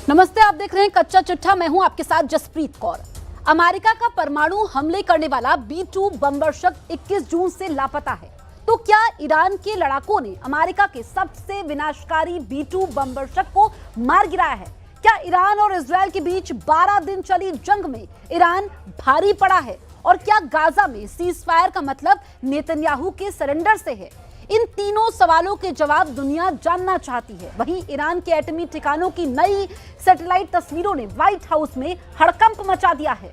नमस्ते, आप देख रहे हैं कच्चा चिट्ठा। मैं हूं आपके साथ जसप्रीत कौर। अमेरिका का परमाणु हमले करने वाला B-2 बमवर्षक 21 जून से लापता है। तो क्या ईरान के लड़ाकों ने अमेरिका के सबसे विनाशकारी B-2 बमवर्षक को मार गिराया है? क्या ईरान और इजरायल के बीच 12 दिन चली जंग में ईरान भारी पड़ा है? और क्या गाजा में सीज फायर का मतलब नेतन्याहू के सरेंडर से है? इन तीनों सवालों के जवाब दुनिया जानना चाहती है। वहीं ईरान के एटमी ठिकानों की नई सैटेलाइट तस्वीरों ने व्हाइट हाउस में हड़कंप मचा दिया है।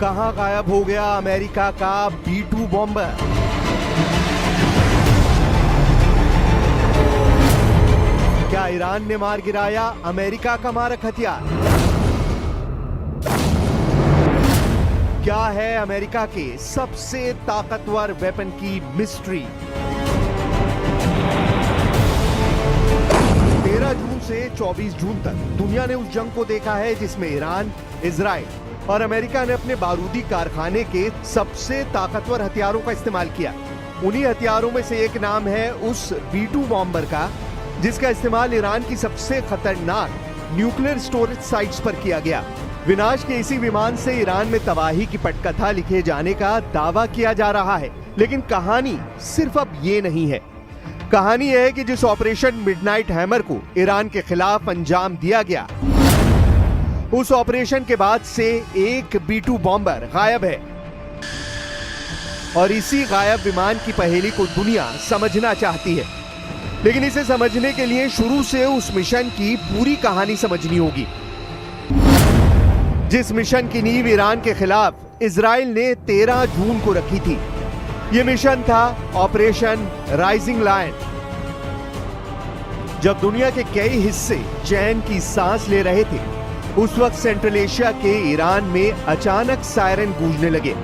कहां गायब हो गया अमेरिका का B-2 बॉम्बर? क्या ईरान ने मार गिराया अमेरिका का मारक हथियार? क्या है अमेरिका के सबसे ताकतवर वेपन की मिस्ट्री? 13 जून से 24 जून तक दुनिया ने उस जंग को देखा है जिसमें ईरान, इजराइल और अमेरिका ने अपने बारूदी कारखाने के सबसे ताकतवर हथियारों का इस्तेमाल किया। उन्हीं हथियारों में से एक नाम है उस B-2 बॉम्बर का, जिसका इस्तेमाल ईरान की सबसे खतरनाक न्यूक्लियर स्टोरेज साइट्स पर किया गया। विनाश के इसी विमान से ईरान में तबाही की पटकथा लिखे जाने का दावा किया जा रहा है। लेकिन कहानी सिर्फ अब ये नहीं है। कहानी यह है कि जिस ऑपरेशन मिडनाइट हैमर को ईरान के खिलाफ अंजाम दिया गया, उस ऑपरेशन के बाद से एक B-2 बॉम्बर गायब है। और इसी गायब विमान की पहेली को दुनिया समझना चाहती है। लेकिन इसे समझने के लिए शुरू से उस मिशन की पूरी कहानी समझनी होगी, जिस मिशन की नींव ईरान के खिलाफ इजराइल ने 13 जून को रखी थी। यह मिशन था ऑपरेशन राइजिंग लायन। जब दुनिया के कई हिस्से चैन की सांस ले रहे थे, उस वक्त सेंट्रल एशिया के ईरान में अचानक सायरन गूंजने लगे।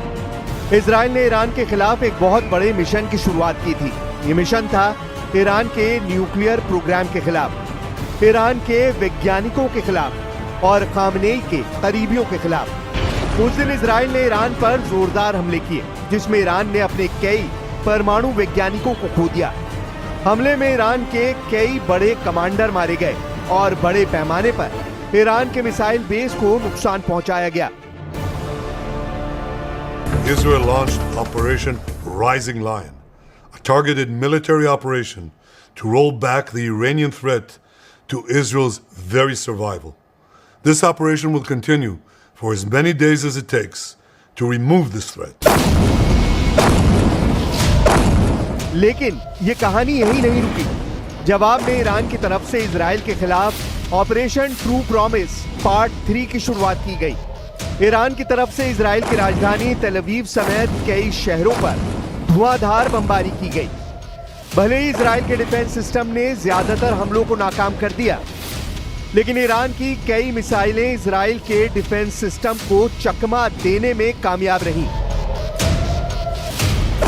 इजराइल ने ईरान के खिलाफ एक बहुत बड़े मिशन की शुरुआत की थी। यह मिशन था ईरान के न्यूक्लियर प्रोग्राम के खिलाफ, ईरान के वैज्ञानिकों के खिलाफ और खामनेई के करीबियों के खिलाफ। उस दिन इजराइल ने ईरान पर जोरदार हमले किए, जिसमें ईरान ने अपने कई परमाणु वैज्ञानिकों को खो दिया। हमले में ईरान के कई बड़े कमांडर मारे गए और बड़े पैमाने पर ईरान के मिसाइल बेस को नुकसान पहुंचाया गया। Israel launched Operation Rising Lion, a targeted military operation to roll back the Iranian threat to Israel's very survival. This operation will continue for as many days as it takes to remove this threat. लेकिन ये कहानी यही नहीं रुकी। जवाब में Iran की तरफ से इजराइल के खिलाफ ऑपरेशन ट्रू प्रॉमिस पार्ट 3 की शुरुआत की गई। ईरान की तरफ से इजराइल की राजधानी तेल अवीव समेत कई शहरों पर धुआंधार बमबारी की गई। भले ही इजराइल के डिफेंस सिस्टम ने ज्यादातर हमलों को नाकाम कर दिया, लेकिन ईरान की कई मिसाइलें इजराइल के डिफेंस सिस्टम को चकमा देने में कामयाब रहीं।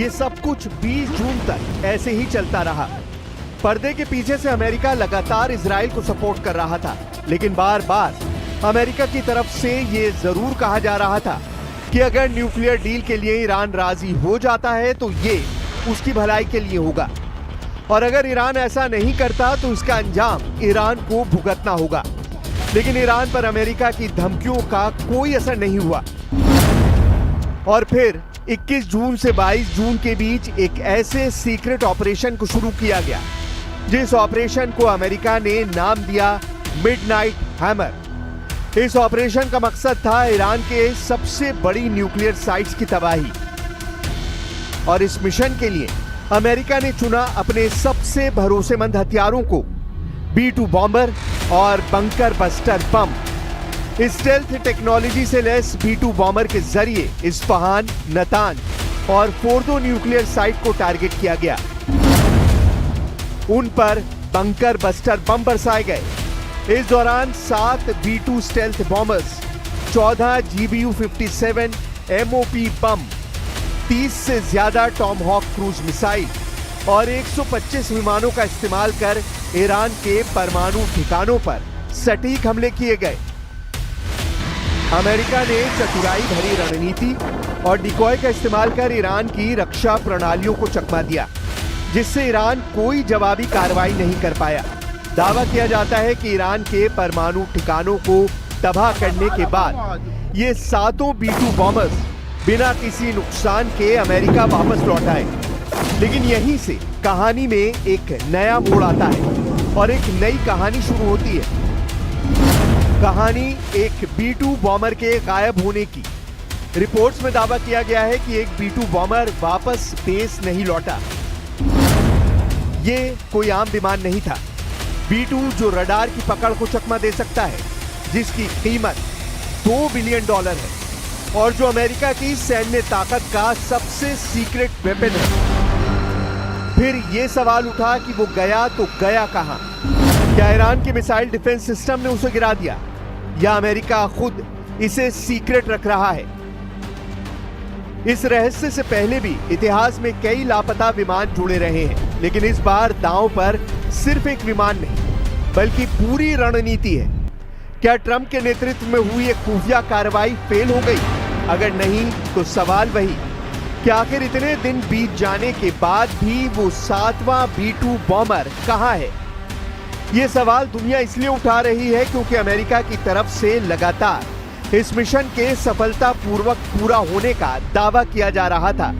ये सब कुछ 20 जून तक ऐसे ही चलता रहा। पर्दे के पीछे से अमेरिका लगातार इजराइल को सपोर्ट कर रहा था, लेकिन बार बार अमेरिका की तरफ से ये जरूर कहा जा रहा था कि अगर न्यूक्लियर डील के लिए ईरान राजी हो जाता है तो ये उसकी भलाई के लिए होगा, और अगर ईरान ऐसा नहीं करता तो इसका अंजाम ईरान को भुगतना होगा। लेकिन ईरान पर अमेरिका की धमकियों का कोई असर नहीं हुआ। और फिर 21 जून से 22 जून के बीच एक ऐसे सीक्रेट ऑपरेशन को शुरू किया गया, जिस ऑपरेशन को अमेरिका ने नाम दिया मिडनाइट हैमर। इस ऑपरेशन का मकसद था ईरान के सबसे बड़ी न्यूक्लियर साइट्स की तबाही। और इस मिशन के लिए अमेरिका ने चुना अपने सबसे भरोसेमंद हथियारों को, B-2 बॉम्बर और bunker buster bomb. Stealth technology से लैस B-2 बॉम्बर के जरिए इस्फहान, नतांज और फोर्दो न्यूक्लियर साइट को टारगेट किया गया। उन पर बंकर बस्टर बम बरसाए गए। इस दौरान 7 B-2 stealth bombers, 14 GBU-57 MOP बम, 30 से ज्यादा टॉम हॉक क्रूज मिसाइल और 125 विमानों का इस्तेमाल कर ईरान के परमाणु ठिकानों पर सटीक हमले किए गए। अमेरिका ने चतुराई भरी रणनीति और डिकॉय का इस्तेमाल कर ईरान की रक्षा प्रणालियों को चकमा दिया, जिससे ईरान कोई जवाबी कार्रवाई नहीं कर पाया। दावा किया जाता है कि ईरान के परमाणु ठिकानों को तबाह करने के बाद ये 7 B-2 बॉम्बर्स बिना किसी नुकसान के अमेरिका वापस लौट आए। लेकिन यहीं से कहानी में एक नया मोड़ आता है और एक नई कहानी शुरू होती है। कहानी एक B-2 बॉम्बर के गायब होने की। रिपोर्ट्स में दावा किया गया है कि एक B-2 बॉम्बर वापस बेस नहीं लौटा। ये कोई आम विमान नहीं था। B-2 जो रडार की पकड़ को चकमा दे सकता है, जिसकी कीमत $2 बिलियन है और जो अमेरिका की सैन्य ताकत का सबसे सीक्रेट वेपन है। फिर यह सवाल उठा कि वो गया तो गया कहां? क्या ईरान के मिसाइल डिफेंस सिस्टम ने उसे गिरा दिया या अमेरिका खुद इसे सीक्रेट रख रहा है? इस रहस्य से पहले भी इतिहास में कई लापता विमान जुड़े रहे हैं, लेकिन इस बार दांव पर सिर्फ एक विमान नहीं बल्कि पूरी रणनीति है। क्या ट्रंप के नेतृत्व में हुई एक खुफिया कार्रवाई फेल हो गई? अगर नहीं तो सवाल वही कि आखिर इतने दिन बीत जाने के बाद भी वो 7वां B-2 बॉम्बर कहां है? ये सवाल दुनिया इसलिए उठा रही है क्योंकि अमेरिका की तरफ से लगातार इस मिशन के सफलतापूर्वक पूरा होने का दावा किया जा रहा था।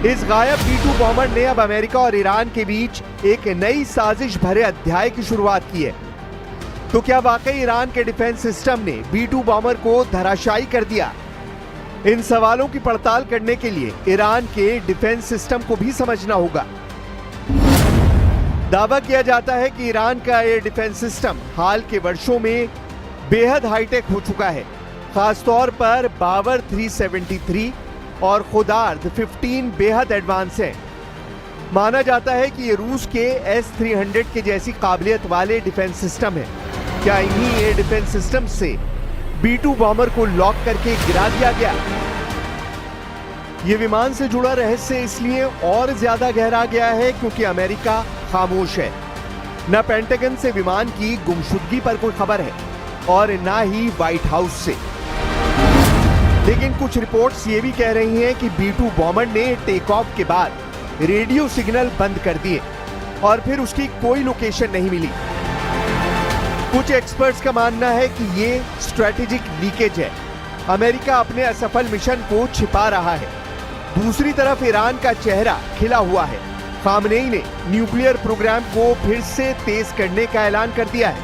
इस गायब B-2 बॉम्बर ने अब अमेरिका और ईरान के बीच एक नई साजिश भरे अध्याय की शुरुआत की है। तो क्या वाकई ईरान के डिफेंस सिस्टम ने B-2 बॉम्बर को धराशायी कर दिया? इन सवालों की पड़ताल करने के लिए ईरान के डिफेंस सिस्टम को भी समझना होगा। दावा किया जाता है कि ईरान का एयर डिफेंस सिस्टम हाल के वर्षों में बेहद हाईटेक हो चुका है। खासतौर पर बावर 373 और खुदार्द 15 बेहद एडवांस है। माना जाता है कि ये रूस के S-300 के जैसी काबिलियत वाले डिफेंस सिस्टम है। क्या इन्हीं एयर डिफेंस सिस्टम से B-2 बॉम्बर को लॉक करके गिरा दिया गया? ये विमान से जुड़ा रहस्य इसलिए और ज्यादा गहरा गया है क्योंकि अमेरिका खामोश है। न पेंटागन से विमान की गुमशुदगी पर कोई खबर है और ना ही व्हाइट हाउस से। लेकिन कुछ रिपोर्ट्स ये भी कह रही हैं कि B-2 बॉम्बर ने टेक ऑफ के बाद रेडियो सिग्नल बंद कर दिए और फिर उसकी कोई लोकेशन नहीं मिली। कुछ एक्सपर्ट्स का मानना है कि ये स्ट्रेटेजिक लीकेज है। अमेरिका अपने असफल मिशन को छिपा रहा है। दूसरी तरफ ईरान का चेहरा खिला हुआ है। खामनेई ने न्यूक्लियर प्रोग्राम को फिर से तेज करने का ऐलान कर दिया है।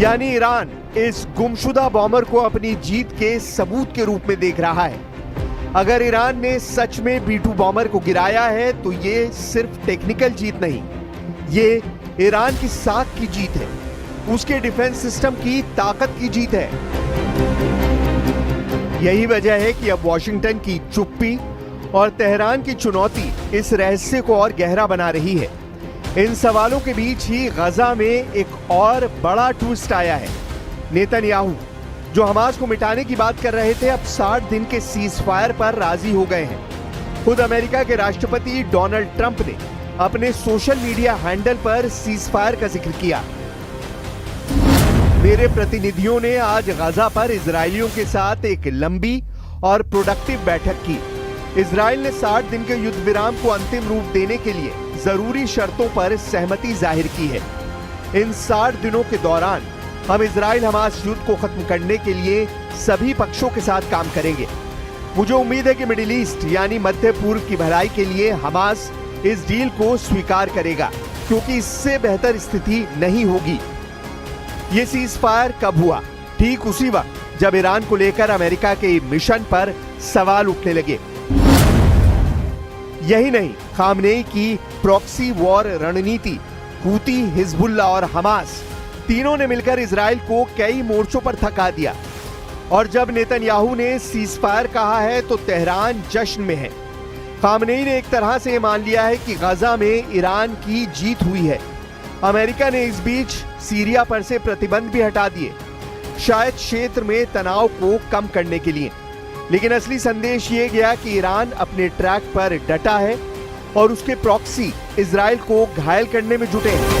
यानी ईरान इस गुमशुदा बॉम्बर को अपनी जीत के सबूत के रूप में देख रहा है। अगर ईरान ने सच में B-2 बॉम्बर को गिराया है तो ये सिर्फ टेक्निकल जीत नहीं, ये ईरान की साख की जीत है, उसके डिफेंस सिस्टम की ताकत की जीत है। यही वजह है कि अब वॉशिंगटन की चुप्पी और तेहरान की चुनौती इस रहस्य को और गहरा बना रही है। इन सवालों के बीच ही गजा में एक और बड़ा ट्विस्ट आया है। नेतन्याहू जो हमास को मिटाने की बात कर रहे थे, अब 60 दिन के सीज फायर पर राजी हो गए हैं। खुद अमेरिका के राष्ट्रपति डोनाल्ड ट्रंप ने अपने सोशल मीडिया हैंडल पर सीज फायर का जिक्र किया। मेरे प्रतिनिधियों ने आज गजा पर इजरायलियों के साथ एक लंबी और प्रोडक्टिव बैठक की। इजराइल ने 60 दिन के युद्ध विराम को अंतिम रूप देने के लिए जरूरी शर्तों पर सहमति जाहिर की है। इन 60 दिनों के दौरान हम इजराइल हमास युद्ध को खत्म करने के लिए सभी पक्षों के साथ काम करेंगे। मुझे उम्मीद है कि मिडिल ईस्ट यानी मध्य पूर्व की भलाई के लिए हमास इस डील को स्वीकार करेगा, क्योंकि इससे बेहतर स्थिति नहीं होगी। ये सीज फायर कब हुआ? ठीक उसी वक्त जब ईरान को लेकर अमेरिका के मिशन पर सवाल उठने लगे। यही नहीं, खामनेई की प्रॉक्सी वॉर रणनीति, हूती, हिजबुल्लाह और हमास तीनों ने मिलकर इजराइल को कई मोर्चों पर थका दिया। और जब नेतन्याहू ने सीज फायर कहा है तो तेहरान जश्न में है। खामनेई ने एक तरह से मान लिया है कि गजा में ईरान की जीत हुई है। अमेरिका ने इस बीच सीरिया पर से प्रतिबंध भी हटा दिए, शायद क्षेत्र में तनाव को कम करने के लिए। लेकिन असली संदेश ये गया कि ईरान अपने ट्रैक पर डटा है और उसके प्रॉक्सी इजराइल को घायल करने में जुटे हैं।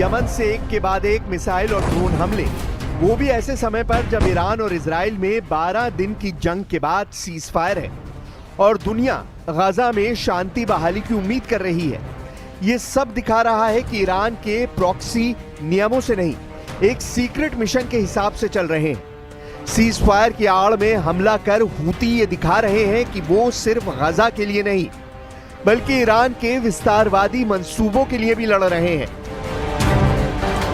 यमन से एक के बाद एक मिसाइल और ड्रोन हमले, वो भी ऐसे समय पर जब ईरान और इजराइल में 12 दिन की जंग के बाद सीज फायर है और दुनिया गजा में शांति बहाली की उम्मीद कर रही है। ये सब दिखा रहा है कि ईरान के प्रॉक्सी नियमों से नहीं, एक सीक्रेट मिशन के हिसाब से चल रहे हैं। सीज फायर की आड़ में हमला कर हूती ये दिखा रहे हैं कि वो सिर्फ गजा के लिए नहीं, बल्कि ईरान के विस्तारवादी मंसूबों के लिए भी लड़ रहे हैं।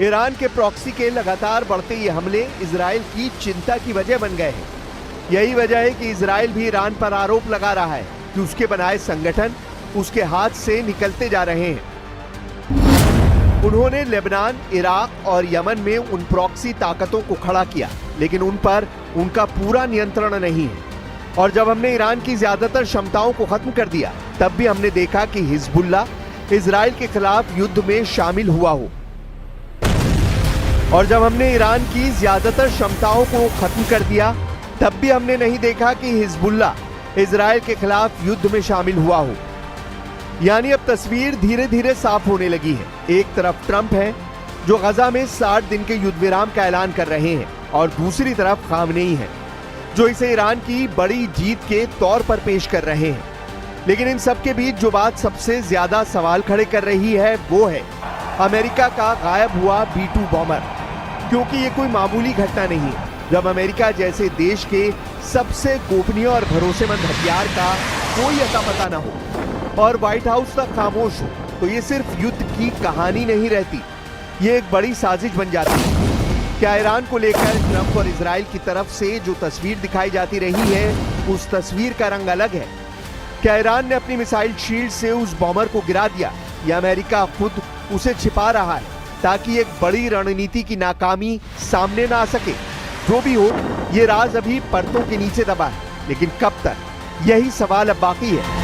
ईरान के प्रॉक्सी के लगातार बढ़ते ये हमले इजराइल की चिंता की वजह बन गए हैं। यही वजह है कि इजराइल भी ईरान पर आरोप लगा रहा है कि उसके बनाए संगठन उसके हाथ से निकलते जा रहे हैं। उन्होंने लेबनान, इराक और यमन में उन प्रॉक्सी ताकतों को खड़ा किया, लेकिन उन पर उनका पूरा नियंत्रण नहीं है। और जब हमने ईरान की ज्यादातर क्षमताओं को खत्म कर दिया, तब भी हमने देखा कि हिजबुल्लाह इजराइल के खिलाफ युद्ध में शामिल हुआ हो। और जब हमने ईरान की ज्यादातर क्षमताओं को खत्म कर दिया, तब भी हमने नहीं देखा कि हिजबुल्लाह इजराइल के खिलाफ युद्ध में शामिल हुआ हो। यानी अब तस्वीर धीरे धीरे साफ होने लगी है। एक तरफ ट्रंप है जो गजा में 60 दिन के युद्ध विराम का ऐलान कर रहे हैं, और दूसरी तरफ खामनेई है जो इसे ईरान की बड़ी जीत के तौर पर पेश कर रहे हैं। लेकिन इन सब के बीच जो बात सबसे ज्यादा सवाल खड़े कर रही है वो है अमेरिका का गायब हुआ B-2 बॉम्बर, क्योंकि ये कोई मामूली घटना नहीं है। जब अमेरिका जैसे देश के सबसे गोपनीय और भरोसेमंद हथियार का कोई अता पता न हो और व्हाइट हाउस तक खामोश हो, तो ये सिर्फ युद्ध की कहानी नहीं रहती, ये एक बड़ी साजिश बन जाती है। क्या ईरान को लेकर ट्रंप और इजराइल की तरफ से जो तस्वीर दिखाई जाती रही है, उस तस्वीर का रंग अलग है? क्या ईरान ने अपनी मिसाइल शील्ड से उस बॉम्बर को गिरा दिया, या अमेरिका खुद उसे छिपा रहा है ताकि एक बड़ी रणनीति की नाकामी सामने ना आ सके? जो भी हो, ये राज अभी परतों के नीचे दबा है, लेकिन कब तक, यही सवाल अब बाकी है।